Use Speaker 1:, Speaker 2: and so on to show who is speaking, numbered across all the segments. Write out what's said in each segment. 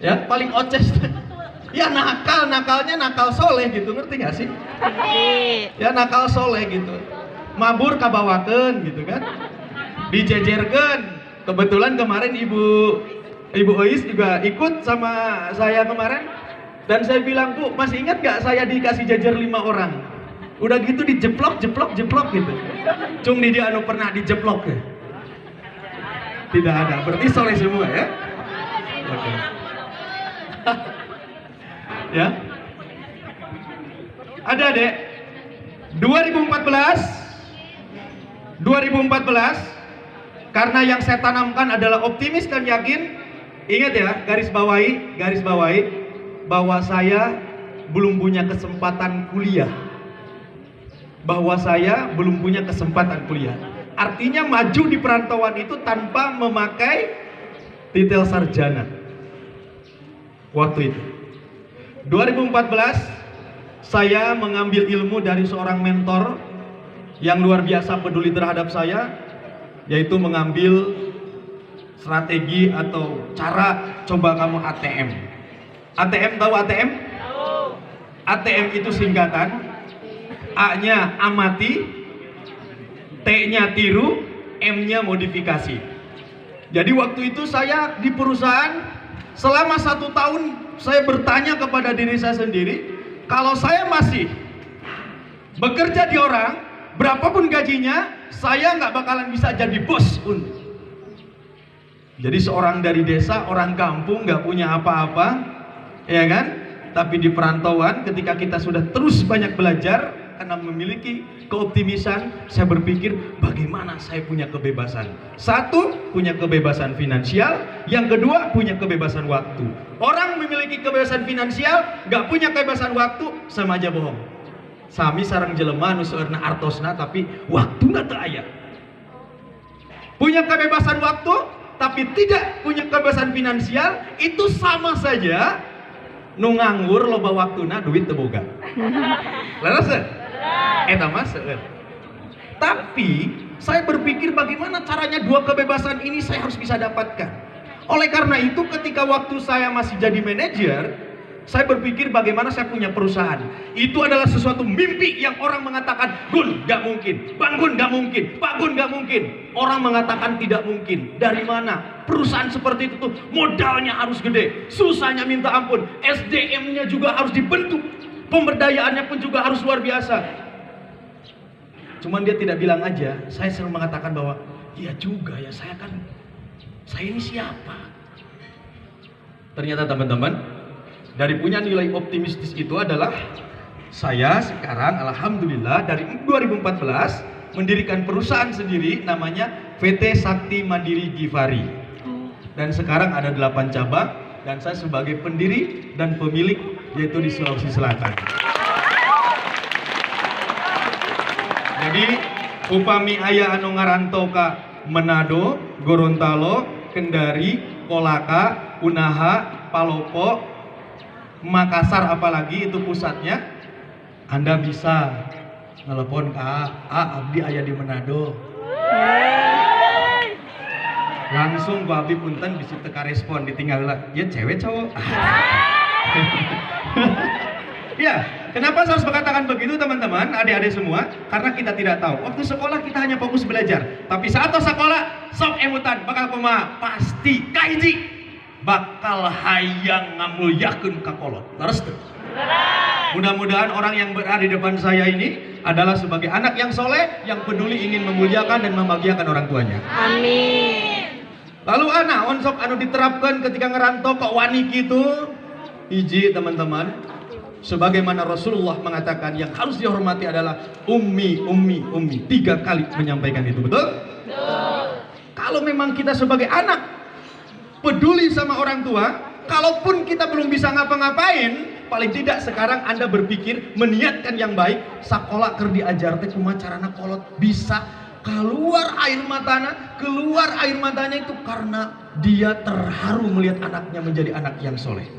Speaker 1: Ya, paling oces. Ya nakalnya nakal soleh gitu, ngerti gak sih? Ya nakal soleh gitu. Mabur kabawakeun gitu kan. Dijejerkeun. Kebetulan kemarin Ibu Ois juga ikut sama saya kemarin. Dan saya bilang, "Bu, masih ingat gak saya dikasih jajar 5 orang?" Udah gitu dijeplok gitu. Cung di dia anu pernah dijeplok ya? Tidak ada, berarti soleh semua ya? Oke. Ya. Ada dek. 2014 karena yang saya tanamkan adalah optimis dan yakin. Ingat ya, garis bawahi bahwa saya belum punya kesempatan kuliah. Artinya maju di perantauan itu tanpa memakai titel sarjana. Waktu itu 2014 saya mengambil ilmu dari seorang mentor yang luar biasa peduli terhadap saya, yaitu mengambil strategi atau cara coba kamu ATM. ATM tahu ATM? ATM itu singkatan, A-nya amati, T-nya tiru, M-nya modifikasi. Jadi waktu itu saya di perusahaan selama 1 tahun saya bertanya kepada diri saya sendiri, kalau saya masih bekerja di orang, berapapun gajinya, saya nggak bakalan bisa jadi bos pun. Jadi seorang dari desa, orang kampung, nggak punya apa-apa, ya kan? Tapi di perantauan, ketika kita sudah terus banyak belajar, karena memiliki keoptimisan, saya berpikir bagaimana saya punya kebebasan. 1, punya kebebasan finansial. Yang kedua, punya kebebasan waktu. Orang memiliki kebebasan finansial, nggak punya kebebasan waktu, sama aja bohong. Sami sareng jelema nu seueurna artosna tapi waktu nggak aya. Punya kebebasan waktu tapi tidak punya kebebasan finansial, itu sama saja nu nganggur loba waktuna duit teu boga. Leres teu? Eta mah seueur. Tapi saya berpikir bagaimana caranya 2 kebebasan ini saya harus bisa dapatkan. Oleh karena itu ketika waktu saya masih jadi manajer, saya berpikir bagaimana saya punya perusahaan. Itu adalah sesuatu mimpi yang orang mengatakan, Gun, gak mungkin. Bang Gun, gak mungkin. Pak Gun, gak mungkin. Orang mengatakan tidak mungkin. Dari mana? Perusahaan seperti itu tuh modalnya harus gede. Susahnya minta ampun. SDM-nya juga harus dibentuk. Pemberdayaannya pun juga harus luar biasa. Cuman dia tidak bilang aja. Saya selalu mengatakan bahwa, iya juga ya, saya ini siapa? Ternyata teman-teman, dari punya nilai optimistis itu adalah saya sekarang alhamdulillah dari 2014 mendirikan perusahaan sendiri namanya PT Sakti Mandiri Givari. Dan sekarang ada 8 cabang dan saya sebagai pendiri dan pemilik yaitu di Sulawesi Selatan. Jadi upami aya anu ngaranto ka Manado, Gorontalo, Kendari, Kolaka, Unaha, Palopo, Makassar apalagi itu pusatnya, Anda bisa telepon ke Abdi aya di Manado. Langsung Pak Abdi punten bisa teka respon, ditinggal ya cewek cowok. Ya, kenapa saya harus mengatakan begitu teman-teman, adik-adik semua? Karena kita tidak tahu. Waktu sekolah kita hanya fokus belajar, tapi saat sekolah sok emutan bakal kumaha? Pasti kahiji bakal hayang ngamulyakeun ka kolot. Terus tuh. Mudah-mudahan orang yang berada di depan saya ini adalah sebagai anak yang soleh, yang peduli ingin memuliakan dan membahagiakan orang tuanya.
Speaker 2: Amin.
Speaker 1: Lalu anaon sok anu diterapkan ketika ngerantau kok wani gitu? Hiji teman-teman, sebagaimana Rasulullah mengatakan yang harus dihormati adalah ummi. 3 kali menyampaikan itu, betul? Betul. Kalau memang kita sebagai anak peduli sama orang tua, kalaupun kita belum bisa ngapa-ngapain, paling tidak sekarang Anda berpikir meniatkan yang baik, sakola keur diajar teh kumaha carana kolot bisa keluar air matanya itu karena dia terharu melihat anaknya menjadi anak yang soleh.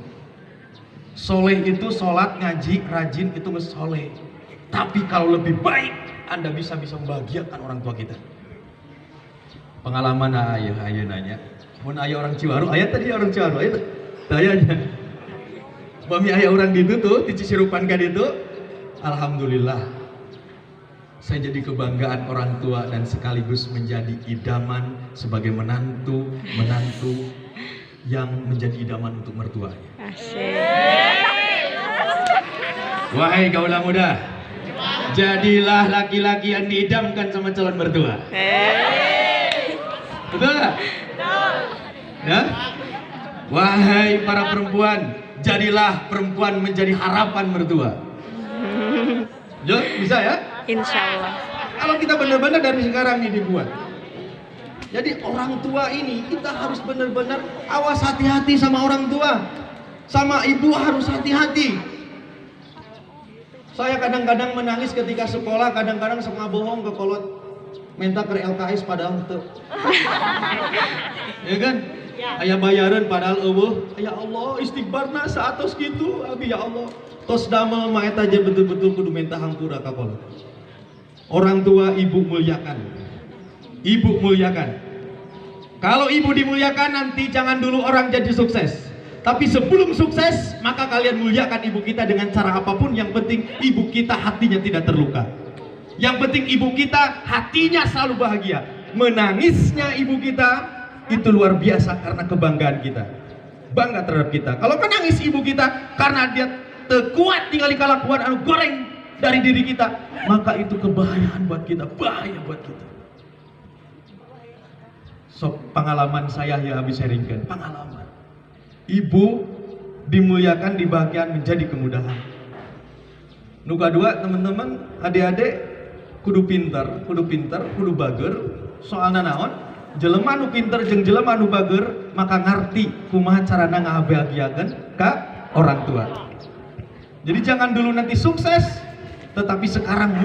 Speaker 1: Soleh itu sholat, ngaji, rajin itu soleh. Tapi kalau lebih baik, Anda bisa membahagiakan orang tua kita. Pengalaman ayah nanya, mun ayah orang Ciwaru, ayah tadi orang Ciwaru, ayah Tayanya. Mami ayah orang gitu tuh, di Cicirupan kan itu. Alhamdulillah. Saya jadi kebanggaan orang tua dan sekaligus menjadi idaman sebagai menantu yang menjadi idaman untuk mertuanya.
Speaker 2: Asik.
Speaker 1: Wahai kaulah muda, jadilah laki-laki yang diidamkan sama calon mertua. Betul nggak? Ya? Wahai para perempuan, jadilah perempuan menjadi harapan mertua. Jo, bisa ya?
Speaker 2: Insya Allah.
Speaker 1: Kalau kita benar-benar dari sekarang nih dibuat. Jadi orang tua ini kita harus benar-benar awas, hati-hati sama orang tua. Sama ibu harus hati-hati. Saya kadang-kadang menangis ketika sekolah, kadang-kadang setengah bohong ke kolot minta ke LKS padahal itu. Ya kan? Ayah bayaran padahal eueuh. Ya Allah, istighfarna saatos gitu. Abi ya Allah. Tos damel mah eta aja betul-betul kudu minta hampura ka kolot. Orang tua ibu muliakan. Ibu muliakan. Kalau ibu dimuliakan nanti jangan dulu orang jadi sukses. Tapi sebelum sukses, maka kalian muliakan ibu kita dengan cara apapun. Yang penting ibu kita hatinya tidak terluka. Yang penting ibu kita hatinya selalu bahagia. Menangisnya ibu kita itu luar biasa karena kebanggaan kita. Bangga terhadap kita. Kalau menangis ibu kita karena dia kuat tinggal kalakuan anu goreng dari diri kita, maka itu kebahayaan buat kita, bahaya buat kita. So, pengalaman saya ya habis sharingkan, pengalaman. Ibu dimuliakan, dibahagiakan menjadi kemudahan. Nuka dua teman-teman, adik-adik kudu pinter, kudu bager. Soalnya naon? Jelema nu pinter jeung jelema nu bager maka ngarti kumaha carana ngabahagiakeun ka orang tua. Jadi jangan dulu nanti sukses, tetapi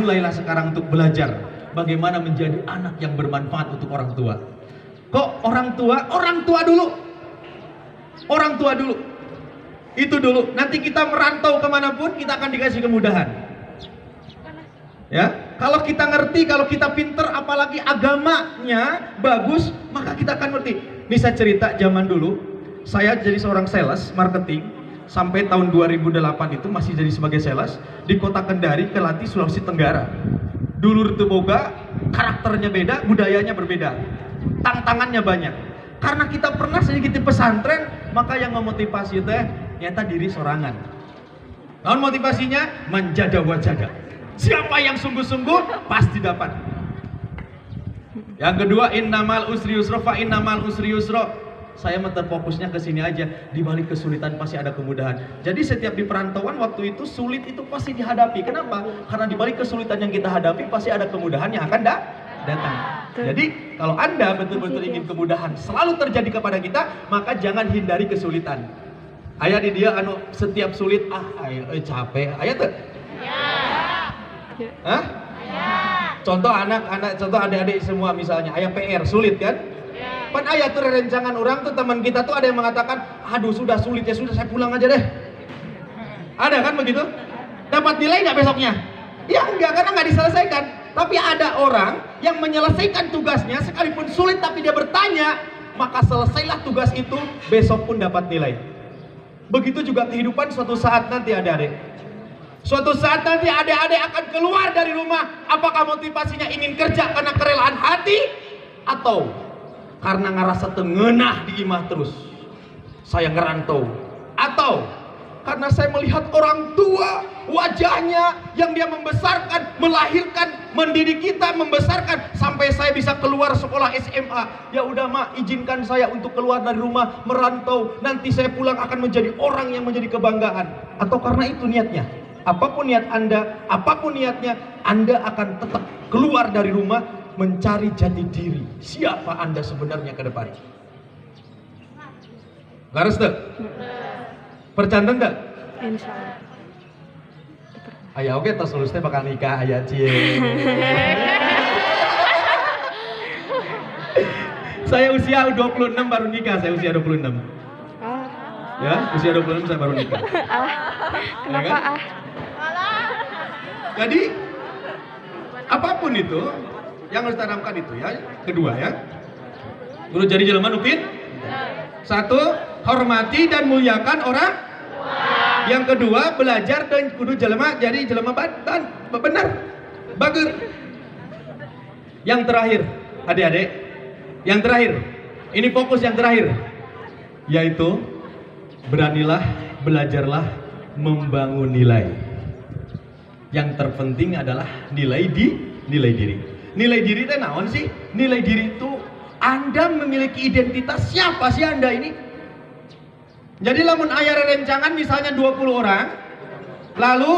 Speaker 1: mulailah sekarang untuk belajar bagaimana menjadi anak yang bermanfaat untuk orang tua. Kok orang tua dulu. Orang tua dulu, itu dulu. Nanti kita merantau kemanapun kita akan dikasih kemudahan. Ya, kalau kita ngerti, kalau kita pinter, apalagi agamanya bagus, maka kita akan ngerti. Ini saya cerita zaman dulu, saya jadi seorang sales marketing sampai tahun 2008 itu masih jadi sebagai sales di kota Kendari, Kelati, Sulawesi Tenggara. Dulur Teboga, karakternya beda, budayanya berbeda, tantangannya banyak. Karena kita pernah sedikit di pesantren, maka yang memotivasi teh nyata diri sorangan. Namun motivasinya menjada wajada. Siapa yang sungguh-sungguh pasti dapat. Yang kedua, innamal usri yusra fa innamal usri yusra. Saya terfokusnya ke sini aja. Di balik kesulitan pasti ada kemudahan. Jadi setiap di perantauan waktu itu sulit itu pasti dihadapi. Kenapa? Karena di balik kesulitan yang kita hadapi pasti ada kemudahan yang akan datang. Jadi kalau Anda betul-betul ingin kemudahan selalu terjadi kepada kita, maka jangan hindari kesulitan. Aya di dia anu setiap sulit ayo capek. Aya tuh? Ya. Hah? Ya. Contoh anak-anak, contoh adik-adik semua misalnya, aya PR sulit kan? Ya. Pan aya tuh rencangan orang tuh teman kita tuh ada yang mengatakan, aduh sudah sulit ya sudah saya pulang aja deh. Ada kan begitu? Dapat nilai nggak besoknya? Ya enggak, karena nggak diselesaikan. Tapi ada orang yang menyelesaikan tugasnya sekalipun sulit tapi dia bertanya, maka selesailah tugas itu, besok pun dapat nilai. Begitu juga kehidupan suatu saat nanti adik-adik. Suatu saat nanti adik-adik akan keluar dari rumah, apakah motivasinya ingin kerja karena kerelaan hati atau karena ngerasa tengenah di imah terus. Saya ngerantau atau karena saya melihat orang tua, wajahnya yang dia membesarkan, melahirkan, mendidik kita, membesarkan sampai saya bisa keluar sekolah SMA. Ya udah mak, izinkan saya untuk keluar dari rumah, merantau. Nanti saya pulang akan menjadi orang yang menjadi kebanggaan. Atau karena itu niatnya. Apapun niat Anda, apapun niatnya, Anda akan tetap keluar dari rumah mencari jati diri. Siapa Anda sebenarnya ke depan? Garis tuh? Percanda enggak?
Speaker 2: Insya Allah.
Speaker 1: Ayah oke, tos lulusnya bakal nikah ayah cie. Saya usia 26 baru nikah, saya usia 26. Ya, usia 26 saya baru nikah.
Speaker 2: Kenapa
Speaker 1: Ya kan? Jadi apapun itu yang harus tanamkan itu ya. Kedua ya. Dulu jadi jelema nupin. Satu, hormati dan muliakan orang. Yang kedua, belajar dan kudu jelema jadi jelema badan benar bager. Yang terakhir, adik-adik, yang terakhir, ini fokus yang terakhir, yaitu beranilah, belajarlah membangun nilai. Yang terpenting adalah nilai diri. Nilai diri itu naon sih? Nilai diri itu Anda memiliki identitas. Siapa sih Anda ini? Jadi lamun aya rencangan misalnya 20 orang, lalu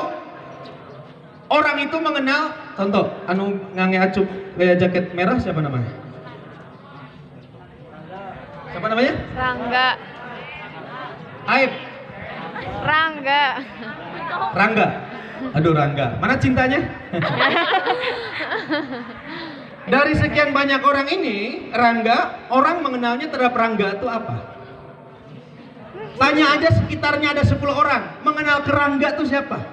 Speaker 1: orang itu mengenal, contoh anu ngange acup gaya jaket merah siapa namanya? Siapa namanya?
Speaker 2: Rangga.
Speaker 1: Aib. Rangga. Aduh Rangga, mana cintanya? Dari sekian banyak orang ini, Rangga, orang mengenalnya terhadap Rangga itu apa? Tanya aja sekitarnya ada 10 orang, mengenal ke Rangga itu siapa?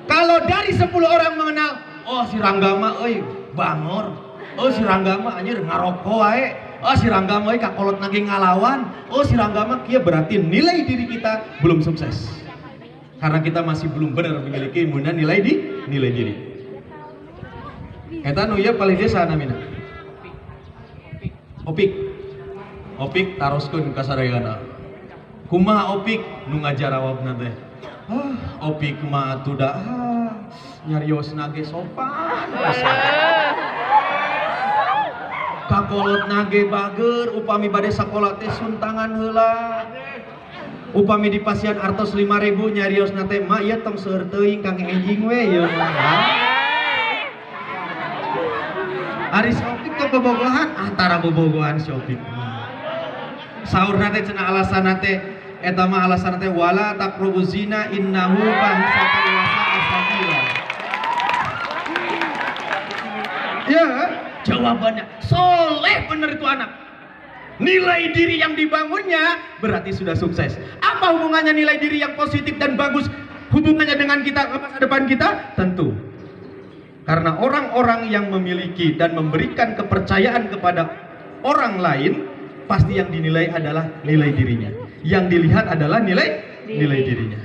Speaker 1: Kalau dari 10 orang mengenal, oh si Rangga mah euy bangor. Oh si Rangga mah anjir ngaroko wae. Oh si Rangga mah kakolot nage ngalawan. Oh si Rangga mah kieu berarti nilai diri kita belum sukses. Karena kita masih belum benar memiliki imunan nilai diri. Eta nu ieu paling desa namina. Opik taroskeun ka sadayana. Kumaha Opik nu ngajarawabna teh? Opik mah atuh da nyariosna ge sopan. Kakolotna ge bager, upami bade sakola teh suntangan heula. Upami di pasien artos 5.000 nyariosna teh mah ieu tong seueur teuing Kang Enjing we ieu mah. Ari si Opik ke bobogohan, tara bobogohan si Opik. Saurna teh cenah alasanna teh eta mah alasanna teh wala taqrabuz zina innahu fahisatun wa sa'asabila. Ya, jawabannya soleh bener itu anak. Nilai diri yang dibangunnya berarti sudah sukses. Apa hubungannya nilai diri yang positif dan bagus hubungannya dengan kita masa depan kita? Tentu. Karena orang-orang yang memiliki dan memberikan kepercayaan kepada orang lain pasti yang dinilai adalah nilai dirinya. Yang dilihat adalah nilai dirinya.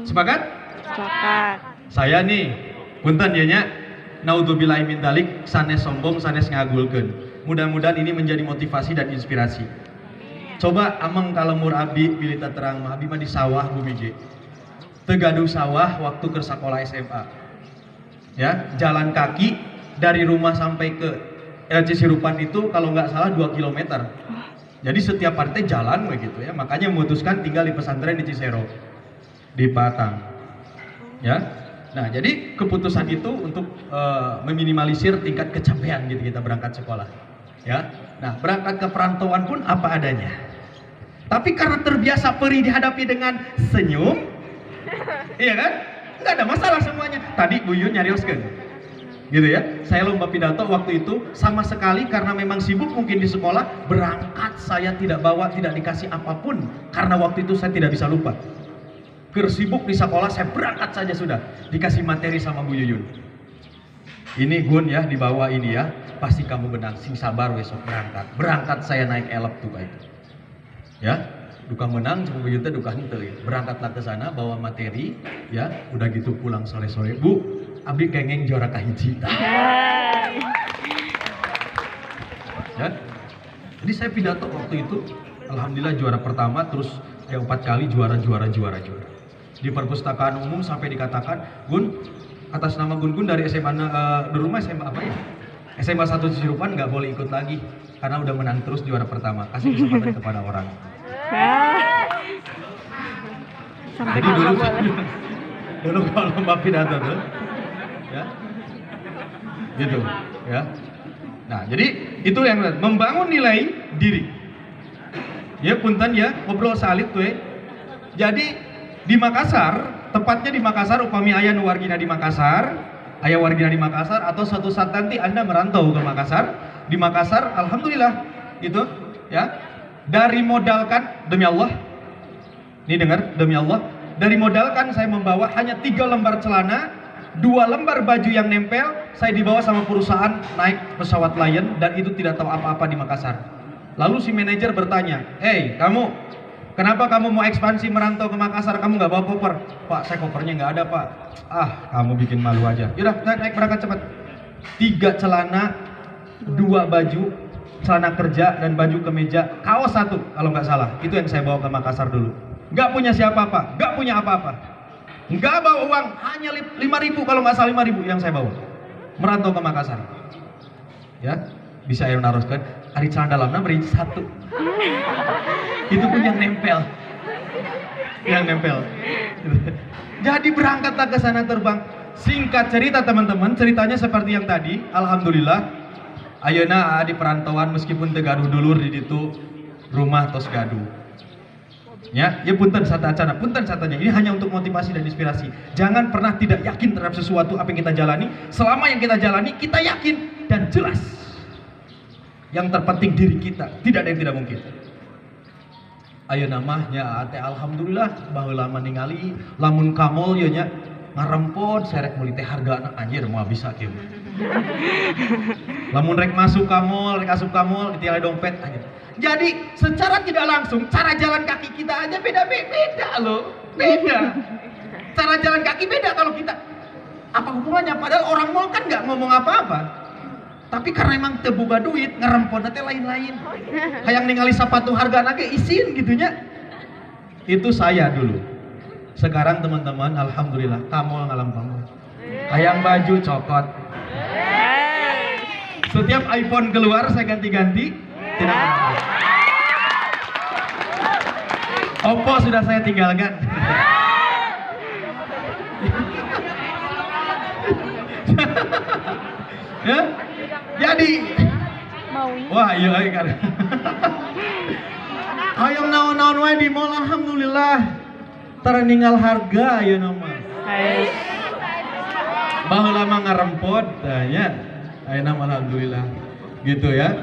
Speaker 1: Sepakat?
Speaker 2: Sepakat.
Speaker 1: Saya nih, punten ya nya, naudzubillahi min dzalik, sanes sombong, sanes ngagulkeun. Mudah-mudahan ini menjadi motivasi dan inspirasi. Coba ameng kalemur abdi pilih terang mah abdi mah di sawah bumije. Teu gaduh sawah waktu ke sekolah SMA. Ya, jalan kaki dari rumah sampai ke Cisirupan itu kalau nggak salah 2 km. Jadi setiap partai jalan begitu ya. Makanya memutuskan tinggal di pesantren di Cisero, di Patang. Ya. Nah, jadi keputusan itu untuk meminimalisir tingkat kecapean gitu kita berangkat sekolah. Ya. Nah, berangkat ke perantauan pun apa adanya. Tapi karena terbiasa perih dihadapi dengan senyum, iya kan? Nggak ada masalah semuanya. Tadi Bu Yun nyarioskeun. Gitu ya, saya lomba pidato waktu itu sama sekali karena memang sibuk mungkin di sekolah, berangkat saya tidak bawa, tidak dikasih apapun karena waktu itu saya tidak bisa lupa. Sibuk di sekolah saya berangkat saja sudah, dikasih materi sama Bu Yuyun. Ini Gun ya, dibawa ini ya, pasti kamu benang, sing sabar besok berangkat saya naik elep tuh kayak itu. Ya, duka menang, cuma Bu Yuyun teh duka henteu ya. Berangkatlah ke sana bawa materi, ya, udah gitu pulang sore-sore, Bu. Abdi kengeng juara kahiji. Ya. Jadi saya pidato waktu itu, alhamdulillah juara pertama, terus yang 4 kali juara. Di perpustakaan umum sampai dikatakan, Gun, atas nama Gun dari SMA dulu mah SMA apa ya? SMA 1 Cisirupan nggak boleh ikut lagi karena udah menang terus juara pertama. Kasih kesempatan kepada orang.
Speaker 2: Sampai
Speaker 1: Jadi dulu kalau lomba pidato tuh, ya, gitu, ya. Nah, jadi itu yang membangun nilai diri. Ya punten ya, ngobrol salit tuh ya. Jadi di Makassar, tepatnya di Makassar, upami aya nu wargina di Makassar, aya wargina di Makassar atau suatu saat nanti Anda merantau ke Makassar, di Makassar alhamdulillah gitu, ya. Dari modalkan demi Allah. Ini dengar, demi Allah, dari modalkan saya membawa hanya 3 lembar celana, 2 lembar baju yang nempel, saya dibawa sama perusahaan naik pesawat Lion dan itu tidak tahu apa-apa di Makassar. Lalu si manajer bertanya, "Hey kamu, Kenapa kamu mau ekspansi merantau ke Makassar? Kamu nggak bawa koper? Pak, saya kopernya nggak ada, Pak. Ah, kamu bikin malu aja. Yaudah, naik berangkat cepat. 3 celana, 2 baju, celana kerja dan baju kemeja, kaos 1 kalau nggak salah. Itu yang saya bawa ke Makassar dulu. Nggak punya siapa-apa, nggak punya apa-apa. Nggak bawa uang, hanya 5.000 kalau nggak salah 5.000 yang saya bawa. Merantau ke Makassar. Ya, bisa yang naroskan. Hari celana dalamnya beri 1. Itu pun yang nempel. Yang nempel. Jadi berangkatlah ke sana terbang. Singkat cerita teman-teman, ceritanya seperti yang tadi. Alhamdulillah, ayeuna di perantauan meskipun tegaduh dulur di ditu rumah tos gaduh. Ya punten satacana, punten satanya. Ini hanya untuk motivasi dan inspirasi. Jangan pernah tidak yakin terhadap sesuatu apa yang kita jalani. Selama yang kita jalani kita yakin dan jelas. Yang terpenting diri kita, tidak ada yang tidak mungkin. Ayo namanya ate alhamdulillah baheula ningali lamun kamol ye nya ngarempot serek meuli teh hargana anjir moal bisa kieu. Lamun rek masuk kamol, rek asup kamol ditinggali dompet anjir. Jadi secara tidak langsung cara jalan kaki kita aja beda loh. Beda. Cara jalan kaki beda kalau kita. Apa hubungannya? Padahal orang mall kan nggak ngomong apa-apa. Tapi karena emang tebuga duit, ngerempon nanti lain-lain. Hayang ningali sepatu harga nage isin gitunya. Itu saya dulu. Sekarang teman-teman, alhamdulillah, kamol ngalampang. Hayang baju cokot. Setiap iPhone keluar saya ganti-ganti. Tidak apa-apa. Oppo sudah saya tinggalkan. Ya? Jadi wah iya kan. Hayang naon-naon wae di mall alhamdulillah. Tara ninggal harga aya nama. Baheula mah ngarempot nya. Ayeuna alhamdulillah. Gitu ya.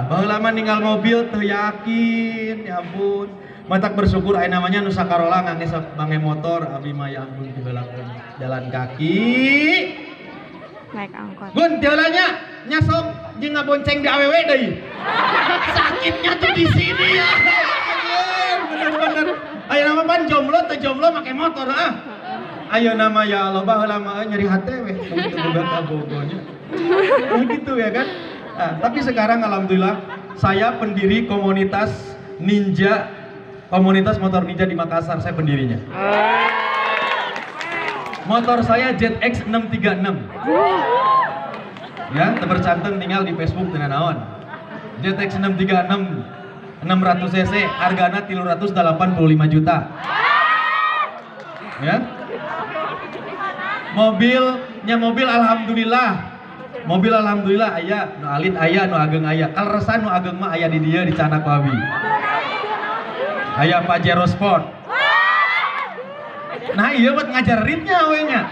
Speaker 1: Baheula mah ninggal mobil teu yakin, ya ampun. Matak bersyukur ayeuna namanya nu sakarola ngangge motor abdi mah ya ampun dibelakeun jalan kaki.
Speaker 2: Naik angkot.
Speaker 1: Gun jalannya nyasok jeung ngabonceng di awewe deui. Sakitnya tuh di sini ya. Bener-bener. Ayeuna mah pan jomblo teu jomblo make motor Ayeuna mah ya Allah baheula mah nyeri hate we untuk boga kabogonya. Gitu ya kan? Tapi sekarang alhamdulillah saya pendiri komunitas ninja, komunitas motor ninja di Makassar, saya pendirinya. Motor saya ZX 636. Ya, tercantum tinggal di Facebook dengan naon. ZX 636 600 cc, hargana 385 juta. Ya. Mobil alhamdulillah. Mobil alhamdulillah aya, nu alit aya, nu ageng aya. Kalresan nu ageng mah aya di dieu di Canak Wabi. Aya Pajero Sport. Nah iya buat ngajar ritnya wenya.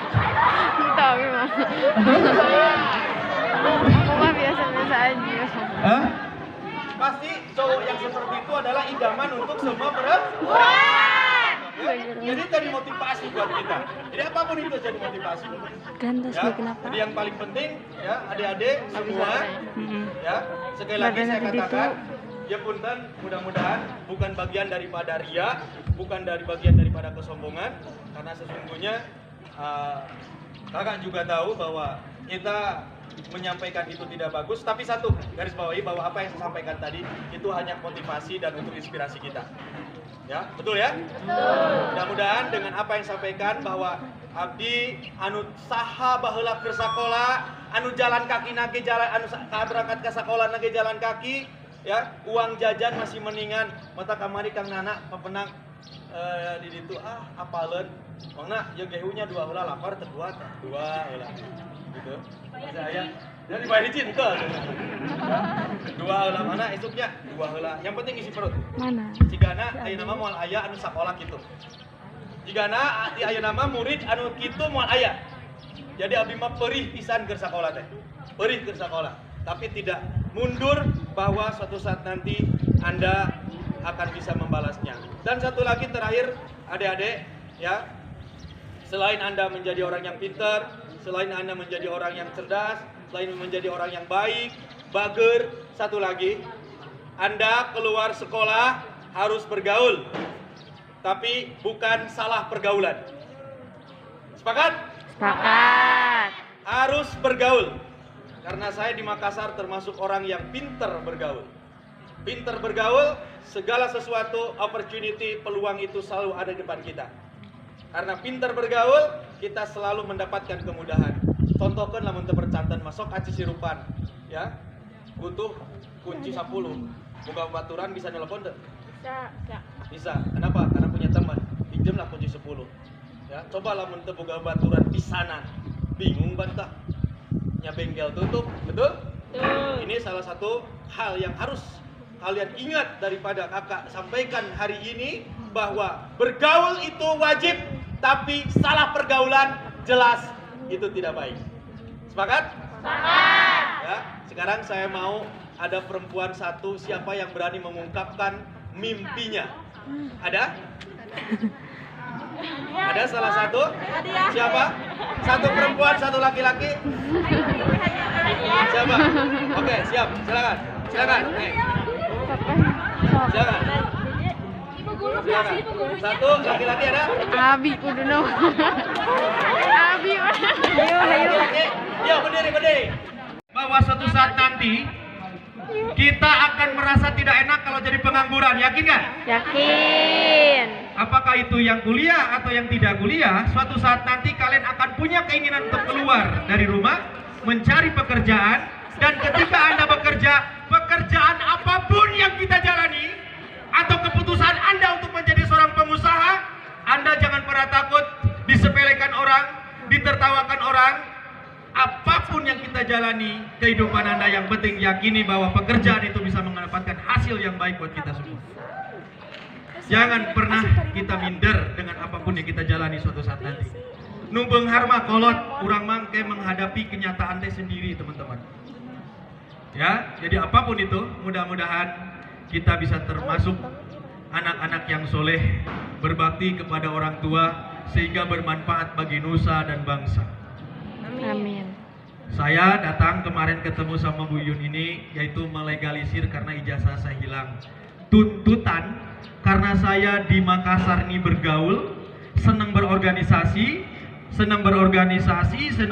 Speaker 2: Tapi mah. Aku mah biasa-biasa aja.
Speaker 1: Hah? Pasti cowok yang seperti itu adalah idaman untuk semua perempuan. Jadi jadi motivasi buat kita. Jadi apapun itu jadi motivasi.
Speaker 2: Gandas
Speaker 1: Ya,
Speaker 2: kenapa?
Speaker 1: jadi yang paling penting ya adik-adik semua ya sekali lagi saya katakan ya punten mudah-mudahan bukan bagian daripada ria, bukan dari bagian daripada kesombongan karena sesungguhnya kakak juga tahu bahwa kita menyampaikan itu tidak bagus, tapi satu garis bawahi bahwa apa yang saya sampaikan tadi itu hanya motivasi dan untuk inspirasi kita. Ya, betul ya? Betul. Mudah-mudahan dengan apa yang saya sampaikan bahwa abdi anu saha baheula keur sakola, anu jalan kaki nage jalan anu berangkat ke sekolah nage jalan kaki, ya, uang jajan masih mendingan mata kamari Kang Nana pepenang di ditu apaleun. Mangna ye gehunya 2 heula lapar teu 2 heula. Gitu. Saya jadi bayar izin ke 2 heula mana esuknya 2 heula. Yang penting isi perut.
Speaker 2: Mana?
Speaker 1: Cigana ayeuna mah moal aya anu sakola kitu. Jigana di ayeuna mah murid anu kitu moal aya. Jadi abdi mah perih pisan keur sakola teh. Perih keur sakola, tapi tidak mundur bahwa suatu saat nanti Anda akan bisa membalasnya. Dan satu lagi terakhir adik-adik ya. Selain Anda menjadi orang yang pintar, selain Anda menjadi orang yang cerdas, selain menjadi orang yang baik, bager, satu lagi, Anda keluar sekolah harus bergaul, tapi bukan salah pergaulan. Sepakat?
Speaker 2: Sepakat.
Speaker 1: Harus bergaul. Karena saya di Makassar termasuk orang yang pinter bergaul. Pinter bergaul, segala sesuatu, opportunity, peluang itu selalu ada di depan kita. Karena pinter bergaul, kita selalu mendapatkan kemudahan. Contohkan lamun teu percanten masuk aci sirupan, ya. Butuh kunci 10. Buka baturan bisa nelpon teu? Bisa. Kenapa? Karena punya teman. Pinjemlah kunci 10. Ya, coba lamun teu boga baturan pisanan. Bingung bantah. Nya bengkel tutup, betul? Ini salah satu hal yang harus kalian ingat daripada kakak sampaikan hari ini, bahwa bergaul itu wajib, tapi salah pergaulan jelas itu tidak baik. Sepakat? Sepakat. Ya, sekarang saya mau ada perempuan satu, siapa yang berani mengungkapkan mimpinya? Ada? Ada salah satu? Siapa? Satu perempuan, satu laki-laki? Siapa? Oke, siap. Silakan. Silakan. Nih. Silakan. Silakan. Satu laki-laki ada?
Speaker 2: Abi kudu no. Abi. Ayo.
Speaker 1: Yo, berdiri. Bahwa suatu saat nanti kita akan merasa tidak enak kalau jadi pengangguran, yakin nggak?
Speaker 2: Yakin.
Speaker 1: Apakah itu yang kuliah atau yang tidak kuliah, suatu saat nanti kalian akan punya keinginan untuk keluar dari rumah, mencari pekerjaan, dan ketika Anda bekerja, pekerjaan apapun yang kita jalani, atau keputusan Anda untuk menjadi seorang pengusaha, Anda jangan pernah takut disepelekan orang, ditertawakan orang. Apapun yang kita jalani, kehidupan Anda yang penting yakini bahwa pekerjaan itu bisa mendapatkan hasil yang baik buat kita semua. Jangan pernah kita minder dengan apapun yang kita jalani suatu saat nanti. Numbeng harma kolot, urang mangke menghadapi kenyataan teh sendiri, teman-teman. Ya, jadi apapun itu, mudah-mudahan kita bisa termasuk anak-anak yang soleh, berbakti kepada orang tua, sehingga bermanfaat bagi nusa dan bangsa.
Speaker 2: Amin.
Speaker 1: Saya datang kemarin ketemu sama Bu Yun ini, yaitu melegalisir karena ijazah saya hilang. Tuntutan karena saya di Makassar ini bergaul, senang berorganisasi, senang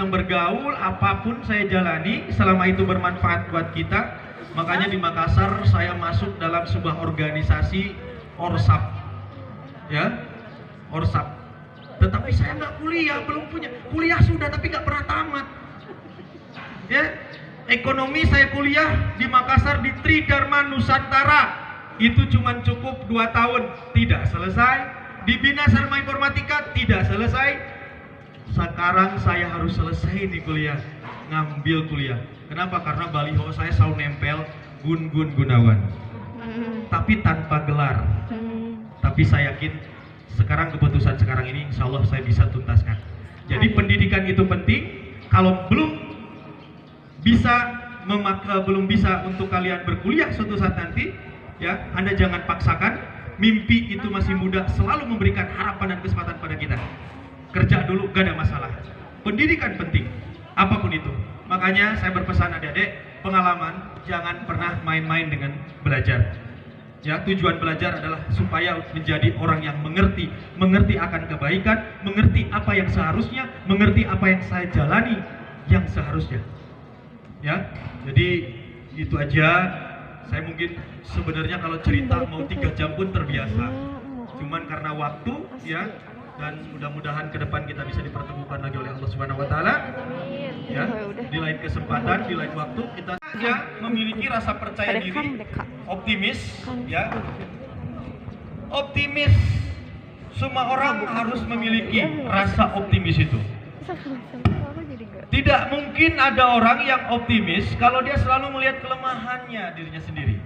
Speaker 1: bergaul, apapun saya jalani selama itu bermanfaat buat kita. Makanya di Makassar saya masuk dalam sebuah organisasi Orsap, ya, Orsap. Tetapi saya nggak kuliah, belum punya kuliah sudah, tapi nggak pernah tamat. Ya, ekonomi saya kuliah di Makassar di Tridharma Nusantara. Itu cuma cukup 2 tahun, tidak selesai. Di Bina Sarma Informatika tidak selesai. Sekarang saya harus selesai di kuliah, ngambil kuliah. Kenapa? Karena baliho saya selalu nempel Gun-Gun Gunawan, tapi tanpa gelar. Tapi saya yakin sekarang keputusan sekarang ini insya Allah saya bisa tuntaskan. Jadi pendidikan itu penting. Kalau belum bisa untuk kalian berkuliah suatu saat nanti, ya, Anda jangan paksakan. Mimpi itu masih muda, selalu memberikan harapan dan kesempatan pada kita. Kerja dulu, gak ada masalah. Pendidikan penting, apapun itu. Makanya saya berpesan adik-adik, pengalaman, jangan pernah main-main dengan belajar. Ya, tujuan belajar adalah supaya menjadi orang yang mengerti akan kebaikan, mengerti apa yang seharusnya, mengerti apa yang saya jalani yang seharusnya. Ya, jadi itu aja. Saya mungkin sebenarnya kalau cerita mau 3 jam pun terbiasa. Cuman karena waktu, ya, dan mudah-mudahan ke depan kita bisa dipertemukan lagi oleh Allah Subhanahu wa taala. Ya, di lain kesempatan, di lain waktu kita saja memiliki rasa percaya diri, optimis, ya. Optimis. Semua orang harus memiliki rasa optimis itu. Tidak mungkin ada orang yang optimis kalau dia selalu melihat kelemahannya dirinya sendiri.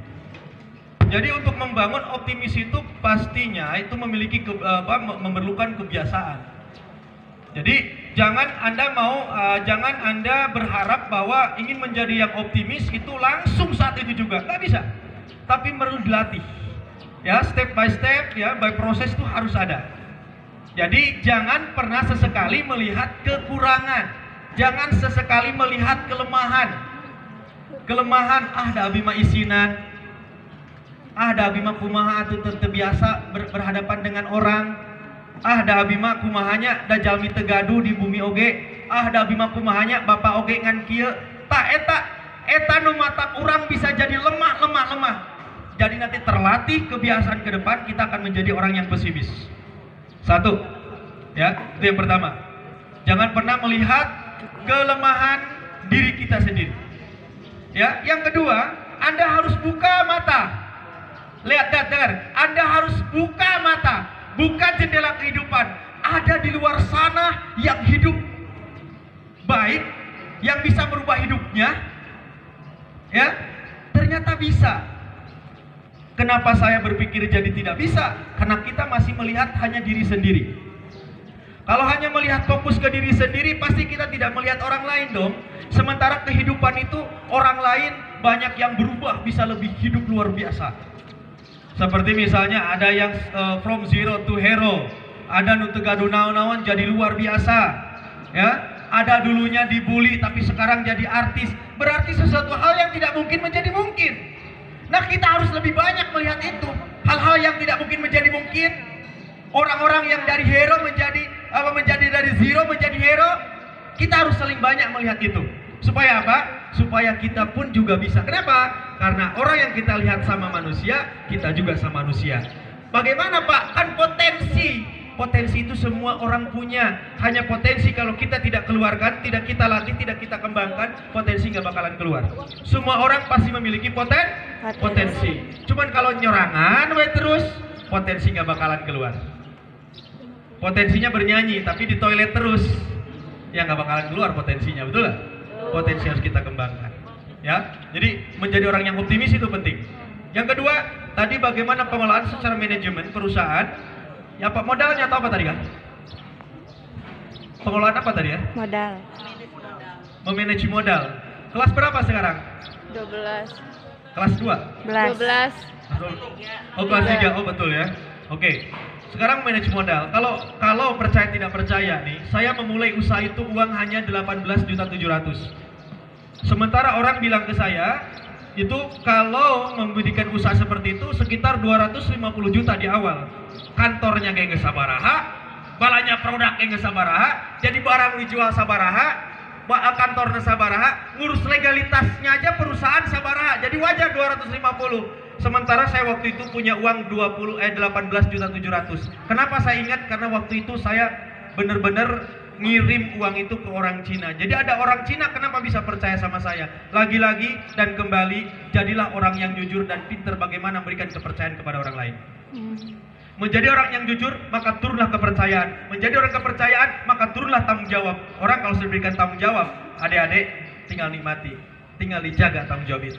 Speaker 1: Jadi untuk membangun optimis itu pastinya itu memerlukan kebiasaan. Jadi jangan Anda berharap bahwa ingin menjadi yang optimis itu langsung saat itu juga, nggak bisa. Tapi perlu dilatih. Ya, step by step, ya, by proses itu harus ada. Jadi jangan pernah sesekali melihat kekurangan. Jangan sesekali melihat kelemahan. Da abi mah isinan. Da abi mah kumaha atuh teu biasa berhadapan dengan orang. Da abi mah kumahanya da jalmi teu gaduh di bumi oge. Da abi mah kumahanya bapak oge ngan kieu. Tah eta nu mata urang bisa jadi lemah. Jadi nanti terlatih kebiasaan ke depan kita akan menjadi orang yang pesimis. Satu, ya, itu yang pertama. Jangan pernah melihat kelemahan diri kita sendiri. Ya, yang kedua, Anda harus buka mata. Lihat dan dengar, Anda harus buka mata, buka jendela kehidupan. Ada di luar sana yang hidup baik, yang bisa merubah hidupnya. Ya, ternyata bisa. Kenapa saya berpikir jadi tidak bisa? Karena kita masih melihat hanya diri sendiri. Kalau hanya melihat fokus ke diri sendiri, pasti kita tidak melihat orang lain dong. Sementara kehidupan itu orang lain banyak yang berubah, bisa lebih hidup luar biasa. Seperti misalnya ada yang from zero to hero, ada nu teu gaduh naon-naon jadi luar biasa, ya. Ada dulunya dibully tapi sekarang jadi artis. Berarti sesuatu hal yang tidak mungkin menjadi mungkin. Nah, kita harus lebih banyak melihat itu. Hal-hal yang tidak mungkin menjadi mungkin. Orang-orang yang dari hero menjadi dari zero menjadi hero. Kita harus saling banyak melihat itu. Supaya apa? Supaya kita pun juga bisa. Kenapa? Karena orang yang kita lihat sama manusia, kita juga sama manusia. Bagaimana Pak? Kan potensi. Potensi itu semua orang punya. Hanya potensi kalau kita tidak keluarkan, tidak kita latih, tidak kita kembangkan, potensi nggak bakalan keluar. Semua orang pasti memiliki potensi. Cuman kalau nyorangan terus, potensi nggak bakalan keluar. Potensinya bernyanyi, tapi di toilet terus, ya nggak bakalan keluar potensinya, betul nggak? Potensi harus kita kembangkan. Ya, jadi menjadi orang yang optimis itu penting. Yang kedua, tadi bagaimana pengelolaan secara manajemen perusahaan. Ya Pak, modalnya atau apa tadi kan? Pengelolaan apa tadi ya?
Speaker 2: Modal.
Speaker 1: Memanage modal. Kelas berapa sekarang?
Speaker 2: 12.
Speaker 1: Kelas 2?
Speaker 2: 12.
Speaker 1: Oh, kelas 3. Oh, betul ya. Oke. Sekarang manage modal. Kalau percaya tidak percaya nih, saya memulai usaha itu uang hanya 18.700.000. Sementara orang bilang ke saya, itu kalau memberikan usaha seperti itu sekitar 250 juta di awal. Kantornya kayak sabaraha, balanya produk kayak sabaraha, jadi barang dijual sabaraha, kantornya sabaraha, ngurus legalitasnya aja perusahaan sabaraha, jadi wajar 250. Sementara saya waktu itu punya uang 18.700.000. Kenapa saya ingat? Karena waktu itu saya benar-benar ngirim uang itu ke orang Cina. Jadi ada orang Cina kenapa bisa percaya sama saya? Lagi-lagi dan kembali, jadilah orang yang jujur dan pintar bagaimana memberikan kepercayaan kepada orang lain. Menjadi orang yang jujur, maka turunlah kepercayaan. Menjadi orang kepercayaan, maka turunlah tanggung jawab. Orang kalau sudah diberikan tanggung jawab, adik-adik tinggal nikmati, tinggal dijaga tanggung jawab itu.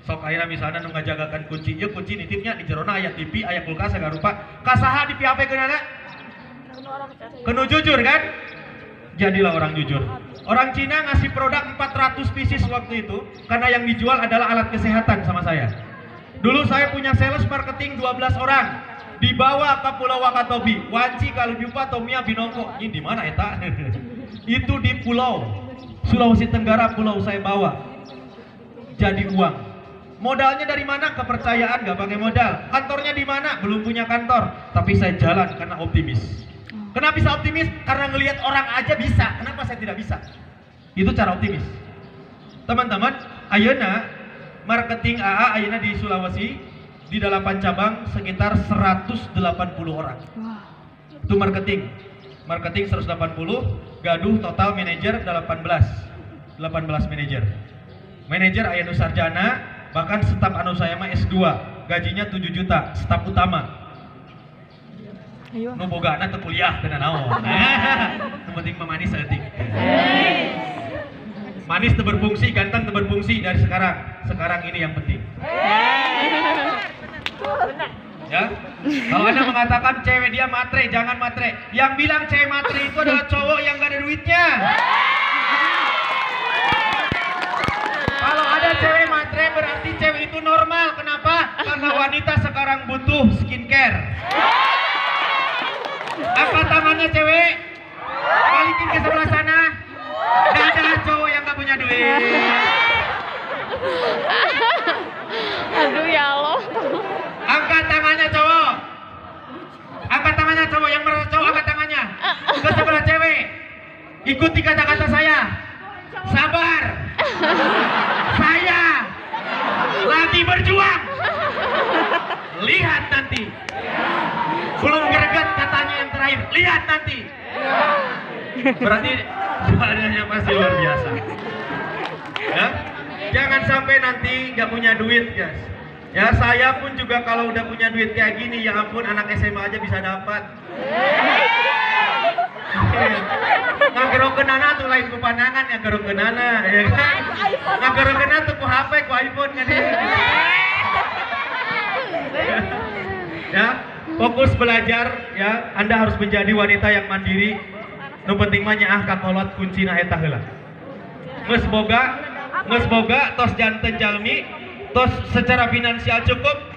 Speaker 1: Sok akhirnya misalnya nu ngajagakan kunci, ya kunci nitipnya di jerona aya TV, aya kulkas, aya rupa. Kasaha di PHP keunana? Kenu jujur kan? Jadilah orang jujur. Orang Cina ngasih produk 400 pieces waktu itu karena yang dijual adalah alat kesehatan sama saya. Dulu saya punya sales marketing 12 orang. Dibawa ke Pulau Wakatobi, Wanci, Kalibupa, Tomia, Binongko. Ini di mana eta? Itu di Pulau Sulawesi Tenggara, pulau saya bawa. Jadi uang. Modalnya dari mana? Kepercayaan, gak pakai modal. Kantornya di mana? Belum punya kantor. Tapi saya jalan karena optimis. Kenapa bisa optimis? Karena ngelihat orang aja bisa. Kenapa saya tidak bisa? Itu cara optimis. Teman-teman, ayeuna marketing AA ayeuna di Sulawesi di 8 cabang sekitar 180 orang. Itu marketing. Marketing 180, gaduh total manajer 18 manajer. Manajer aya nu sarjana, bahkan staf anu saya mah S2, gajinya 7 juta, staf utama. Nu bogana teu kuliah teu naon. Nu penting mah manis saeutik. Manis teu berfungsi, ganteng teu berfungsi dari sekarang. Sekarang ini yang penting. Ya. Kalau Anda mengatakan cewek dia matre, jangan matre. Yang bilang cewek matre itu adalah cowok yang gak ada duitnya. Kalau ada cewek matre berarti cewek itu normal. Kenapa? Karena wanita sekarang butuh skincare. Angkat tangannya cewek, balikin ke sebelah sana. Dadah cowok yang gak punya duit.
Speaker 2: Aduh ya Allah.
Speaker 1: Angkat tangannya cowok. Angkat tangannya cowok, yang merasa cowok angkat tangannya. Ke sebelah cewek. Ikuti kata-kata saya. Sabar. Saya lagi berjuang. Lihat nanti. Belum greget katanya yang terakhir. Lihat nanti. Berarti doanya pasti luar biasa. Ya? Jangan sampai nanti nggak punya duit, guys. Ya, saya pun juga kalau udah punya duit kayak gini, ya ampun, anak SMA aja bisa dapat. Ngagerokeunana tuh lain ku pandangan, ngagerokeunana, ya kan? Ngagerokeunana tuh ku HP, ku iPhone kan ya. Ya, fokus belajar ya. Anda harus menjadi wanita yang mandiri. Nu penting mah nyaah kakolot kuncina eta heula. Geus boga tos janten jalmi, tos secara finansial cukup,